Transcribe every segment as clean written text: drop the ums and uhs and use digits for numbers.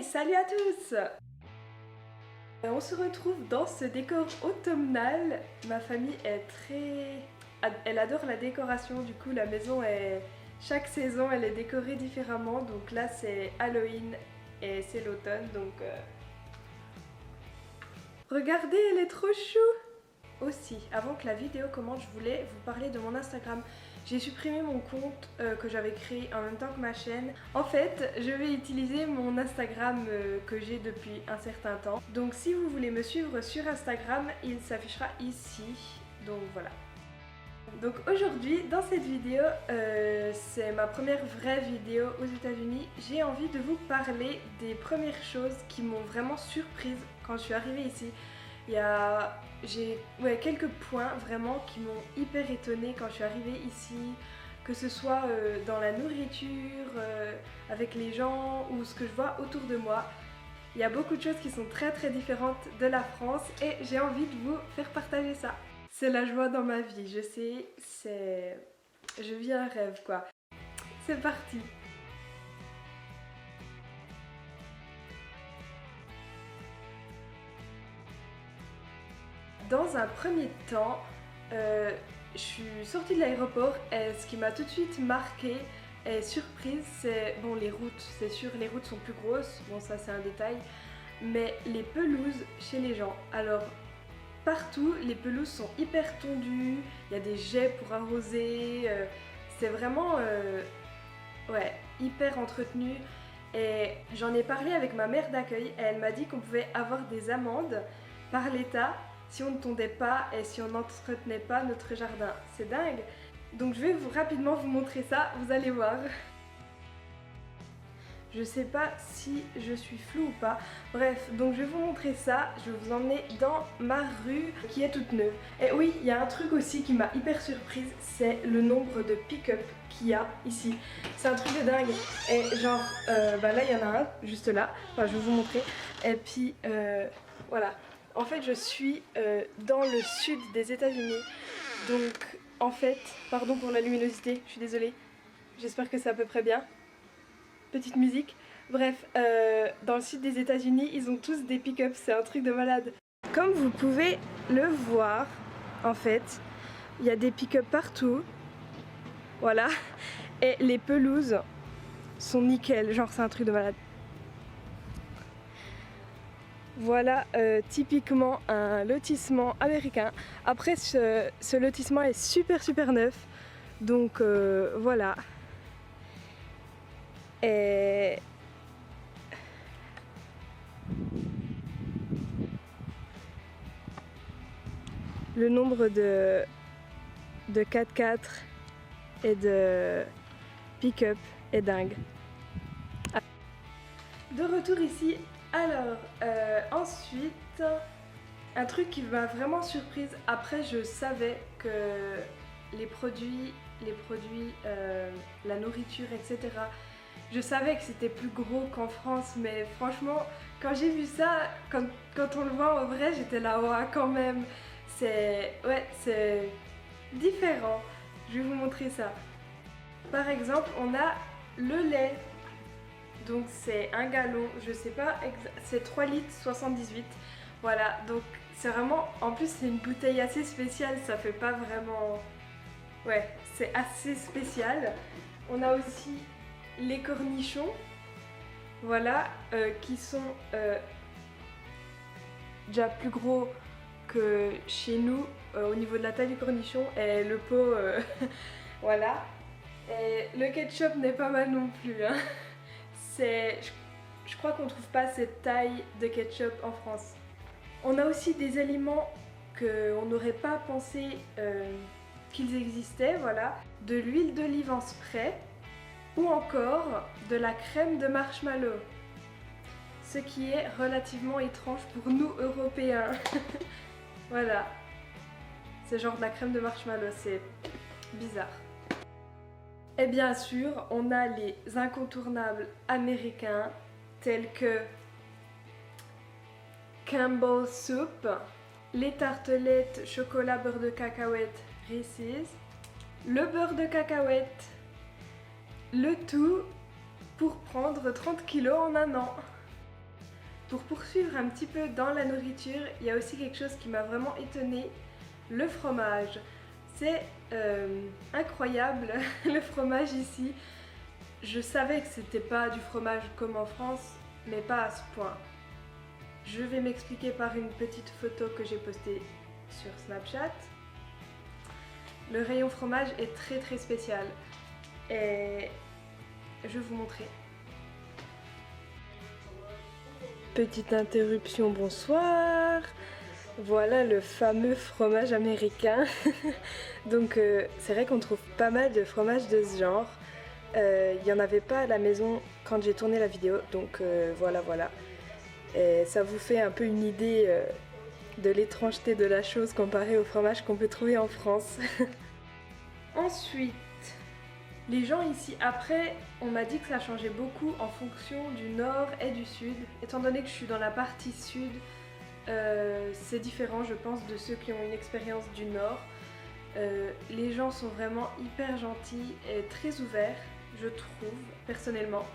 Hey, salut à tous! On se retrouve dans ce décor automnal. Ma famille est elle adore la décoration, du coup la maison est... Chaque saison elle est décorée différemment, donc là c'est Halloween et c'est l'automne, donc... Regardez, elle est trop chou! Aussi, avant que la vidéo commence, je voulais vous parler de mon Instagram. J'ai supprimé mon compte que j'avais créé en même temps que ma chaîne. En fait, je vais utiliser mon Instagram que j'ai depuis un certain temps. Donc si vous voulez me suivre sur Instagram, il s'affichera ici. Donc voilà. Donc aujourd'hui, dans cette vidéo, c'est ma première vraie vidéo aux États-Unis. J'ai envie de vous parler des premières choses qui m'ont vraiment surprise quand je suis arrivée ici. J'ai quelques points vraiment qui m'ont hyper étonnée quand je suis arrivée ici, que ce soit dans la nourriture, avec les gens ou ce que je vois autour de moi. Il y a beaucoup de choses qui sont très différentes de la France et j'ai envie de vous faire partager ça. C'est la joie dans ma vie, je sais, je vis un rêve quoi. C'est parti! Dans un premier temps, je suis sortie de l'aéroport et ce qui m'a tout de suite marquée et surprise, c'est... Bon, les routes, c'est sûr, les routes sont plus grosses, bon ça c'est un détail, mais les pelouses chez les gens. Alors, partout, les pelouses sont hyper tondues, il y a des jets pour arroser, c'est vraiment hyper entretenu. Et j'en ai parlé avec ma mère d'accueil et elle m'a dit qu'on pouvait avoir des amendes par l'État si on ne tondait pas et si on n'entretenait pas notre jardin. C'est dingue! Donc je vais rapidement vous montrer ça, vous allez voir. Je sais pas si je suis floue ou pas. Bref, donc je vais vous montrer ça. Je vais vous emmener dans ma rue qui est toute neuve. Et oui, il y a un truc aussi qui m'a hyper surprise, c'est le nombre de pick-up qu'il y a ici. C'est un truc de dingue. Et genre, là il y en a un, juste là. Enfin, je vais vous montrer. Et puis, voilà. En fait, je suis dans le sud des États-Unis. Donc, en fait, pardon pour la luminosité, je suis désolée. J'espère que c'est à peu près bien. Petite musique. Bref, dans le sud des États-Unis, ils ont tous des pick-up, c'est un truc de malade. Comme vous pouvez le voir, en fait, il y a des pick-up partout. Voilà. Et les pelouses sont nickel, genre c'est un truc de malade. Voilà typiquement un lotissement américain. Après ce lotissement est super neuf. Donc voilà. Et le nombre de 4x4 et de pick-up est dingue. De retour ici, alors ensuite, un truc qui m'a vraiment surprise, après je savais que les produits, la nourriture, etc. Je savais que c'était plus gros qu'en France, mais franchement, quand j'ai vu ça, quand on le voit en vrai, j'étais là, ouais, quand même, c'est différent. Je vais vous montrer ça. Par exemple, on a le lait. Donc c'est un gallon, je sais pas, c'est 3 litres 78. Voilà, donc c'est vraiment, en plus c'est une bouteille assez spéciale, ça fait pas vraiment... Ouais, c'est assez spécial. On a aussi les cornichons, voilà, qui sont déjà plus gros que chez nous au niveau de la taille du cornichon, et le pot, voilà. Et le ketchup n'est pas mal non plus, hein. Je crois qu'on trouve pas cette taille de ketchup en France. On a aussi des aliments qu'on n'aurait pas pensé qu'ils existaient, voilà. De l'huile d'olive en spray ou encore de la crème de marshmallow. Ce qui est relativement étrange pour nous Européens. Voilà. C'est genre de la crème de marshmallow, c'est bizarre. Et bien sûr, on a les incontournables américains tels que Campbell's Soup, les tartelettes chocolat beurre de cacahuète Reese's, le beurre de cacahuète, le tout pour prendre 30 kg en un an. Pour poursuivre un petit peu dans la nourriture, il y a aussi quelque chose qui m'a vraiment étonnée, le fromage. C'est incroyable le fromage ici. Je savais que c'était pas du fromage comme en France, mais pas à ce point. Je vais m'expliquer par une petite photo que j'ai postée sur Snapchat. Le rayon fromage est très spécial et je vais vous montrer. Petite interruption, bonsoir. Voilà le fameux fromage américain. Donc c'est vrai qu'on trouve pas mal de fromages de ce genre. Il n'y en avait pas à la maison quand j'ai tourné la vidéo, donc voilà. Et ça vous fait un peu une idée de l'étrangeté de la chose comparée au fromage qu'on peut trouver en France. Ensuite, les gens ici, après, on m'a dit que ça changeait beaucoup en fonction du nord et du sud. Étant donné que je suis dans la partie sud, c'est différent, je pense, de ceux qui ont une expérience du nord. Les gens sont vraiment hyper gentils et très ouverts, je trouve, personnellement.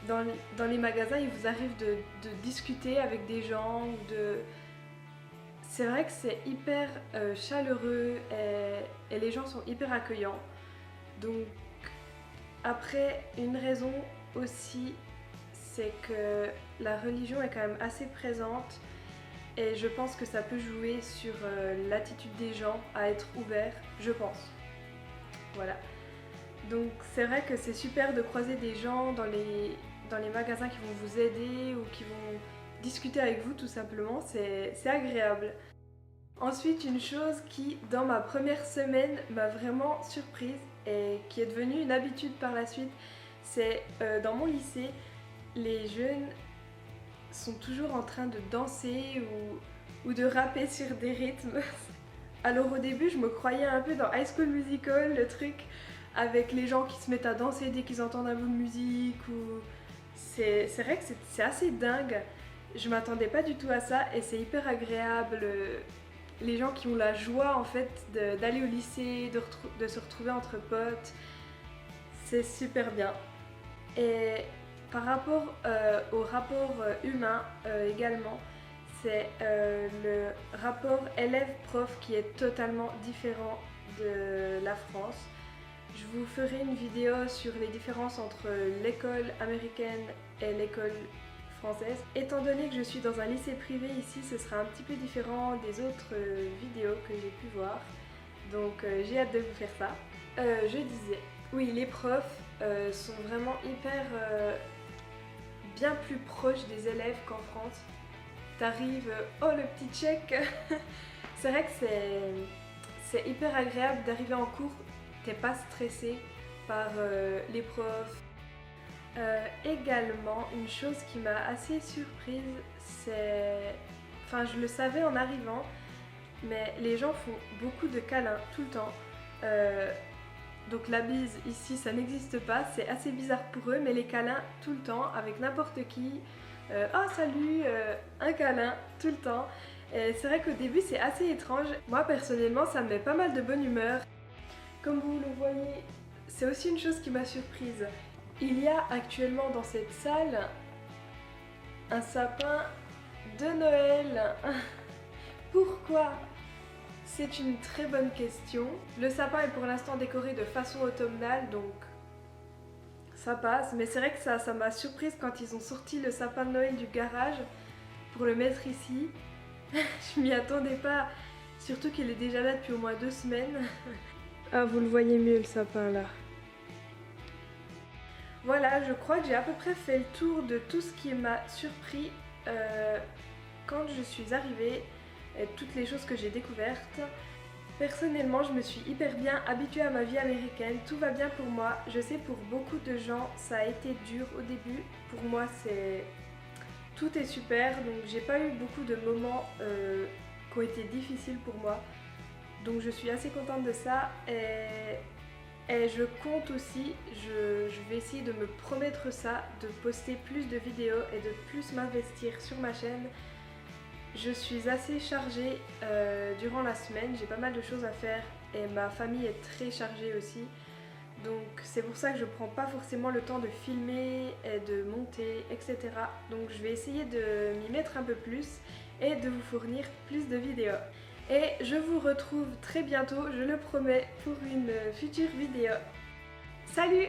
Dans les magasins, il vous arrive de discuter avec des gens ou de... C'est vrai que c'est hyper chaleureux et les gens sont hyper accueillants. Donc après, une raison aussi, c'est que la religion est quand même assez présente et je pense que ça peut jouer sur l'attitude des gens à être ouverts, je pense. Voilà. Donc c'est vrai que c'est super de croiser des gens dans les magasins qui vont vous aider ou qui vont discuter avec vous tout simplement, c'est agréable. Ensuite, une chose qui, dans ma première semaine, m'a vraiment surprise et qui est devenue une habitude par la suite, c'est dans mon lycée, les jeunes sont toujours en train de danser ou de rapper sur des rythmes. Alors au début, je me croyais un peu dans High School Musical, le truc avec les gens qui se mettent à danser dès qu'ils entendent un bout de musique. C'est vrai que c'est assez dingue. Je m'attendais pas du tout à ça et c'est hyper agréable. Les gens qui ont la joie en fait d'aller au lycée, de se retrouver entre potes, c'est super bien. Et par rapport au rapport humain également, c'est le rapport élève-prof qui est totalement différent de la France. Je vous ferai une vidéo sur les différences entre l'école américaine et l'école française. Étant donné que je suis dans un lycée privé ici, ce sera un petit peu différent des autres vidéos que j'ai pu voir. Donc j'ai hâte de vous faire ça. Je disais, oui, les profs sont vraiment hyper bien plus proches des élèves qu'en France. T'arrives, oh le petit check. C'est vrai que c'est hyper agréable d'arriver en cours, t'es pas stressé par les profs. Également, une chose qui m'a assez surprise, c'est... Enfin, je le savais en arrivant, mais les gens font beaucoup de câlins tout le temps. Donc la bise ici, ça n'existe pas, c'est assez bizarre pour eux, mais les câlins tout le temps, avec n'importe qui. Oh salut, un câlin tout le temps. Et c'est vrai qu'au début, c'est assez étrange. Moi, personnellement, ça me met pas mal de bonne humeur. Comme vous le voyez, c'est aussi une chose qui m'a surprise. Il y a actuellement dans cette salle un sapin de Noël. Pourquoi? C'est une très bonne question. Le sapin est pour l'instant décoré de façon automnale, donc ça passe. Mais c'est vrai que ça m'a surprise quand ils ont sorti le sapin de Noël du garage pour le mettre ici. Je m'y attendais pas, surtout qu'il est déjà là depuis au moins 2 semaines. Ah, vous le voyez mieux le sapin là. Voilà, je crois que j'ai à peu près fait le tour de tout ce qui m'a surpris quand je suis arrivée et toutes les choses que j'ai découvertes. Personnellement, je me suis hyper bien habituée à ma vie américaine, tout va bien pour moi. Je sais pour beaucoup de gens, ça a été dur au début. Pour moi, tout est super, donc j'ai pas eu beaucoup de moments qui ont été difficiles pour moi. Donc je suis assez contente de ça et je compte aussi, je vais essayer de me promettre ça, de poster plus de vidéos et de plus m'investir sur ma chaîne. Je suis assez chargée durant la semaine, j'ai pas mal de choses à faire et ma famille est très chargée aussi. Donc c'est pour ça que je prends pas forcément le temps de filmer et de monter, etc. Donc je vais essayer de m'y mettre un peu plus et de vous fournir plus de vidéos. Et je vous retrouve très bientôt, je le promets, pour une future vidéo. Salut!